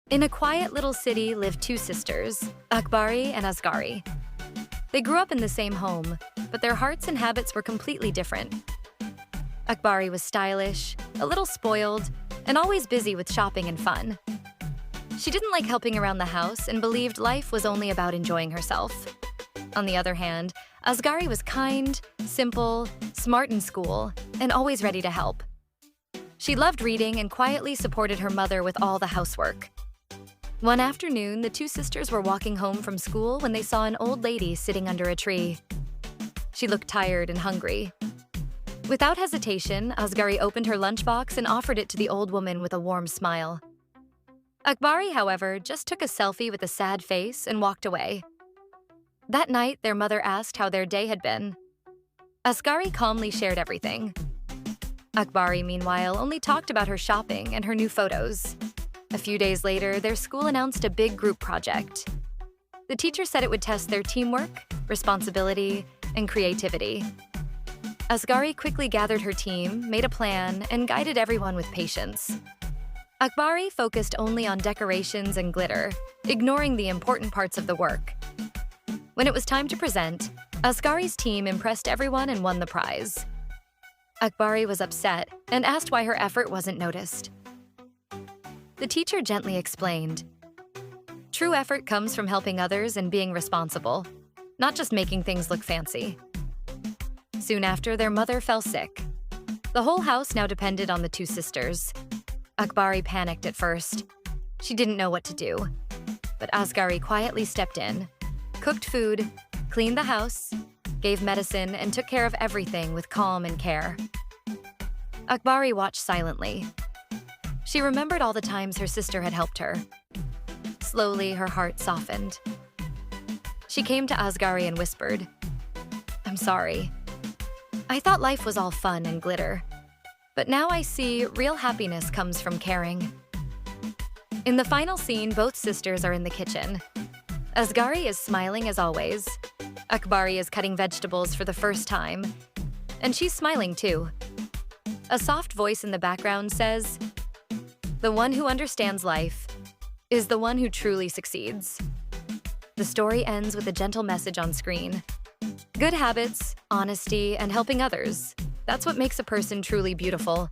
In a quiet little city lived two sisters, Akbari and Asghari. They grew up in the same home, but their hearts and habits were completely different. Akbari was stylish, a little spoiled, and always busy with shopping and fun. She didn't like helping around the house and believed life was only about enjoying herself. On the other hand, Asghari was kind, simple, smart in school, and always ready to help. She loved reading and quietly supported her mother with all the housework. One afternoon, the two sisters were walking home from school when they saw an old lady sitting under a tree. She looked tired and hungry. Without hesitation, Asghari opened her lunchbox and offered it to the old woman with a warm smile. Akbari, however, just took a selfie with a sad face and walked away. That night, their mother asked how their day had been. Asghari calmly shared everything. Akbari, meanwhile, only talked about her shopping and her new photos. A few days later, their school announced a big group project. The teacher said it would test their teamwork, responsibility, and creativity. Asghari quickly gathered her team, made a plan, and guided everyone with patience. Akbari focused only on decorations and glitter, ignoring the important parts of the work. When it was time to present, Asghari's team impressed everyone and won the prize. Akbari was upset and asked why her effort wasn't noticed. The teacher gently explained, "True effort comes from helping others and being responsible, not just making things look fancy." Soon after, their mother fell sick. The whole house now depended on the two sisters. Akbari panicked at first. She didn't know what to do. But Asghari quietly stepped in, cooked food, cleaned the house, gave medicine, and took care of everything with calm and care. Akbari watched silently. She remembered all the times her sister had helped her. Slowly, her heart softened. She came to Asghari and whispered, "I'm sorry. I thought life was all fun and glitter. But now I see real happiness comes from caring." In the final scene, both sisters are in the kitchen. Asghari is smiling as always. Akbari is cutting vegetables for the first time. And she's smiling too. A soft voice in the background says, "The one who understands life is the one who truly succeeds." The story ends with a gentle message on screen. Good habits, honesty, and helping others. That's what makes a person truly beautiful.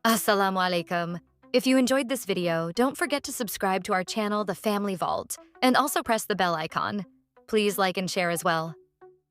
Assalamu alaikum. If you enjoyed this video, don't forget to subscribe to our channel, The Family Vault, and also press the bell icon. Please like and share as well.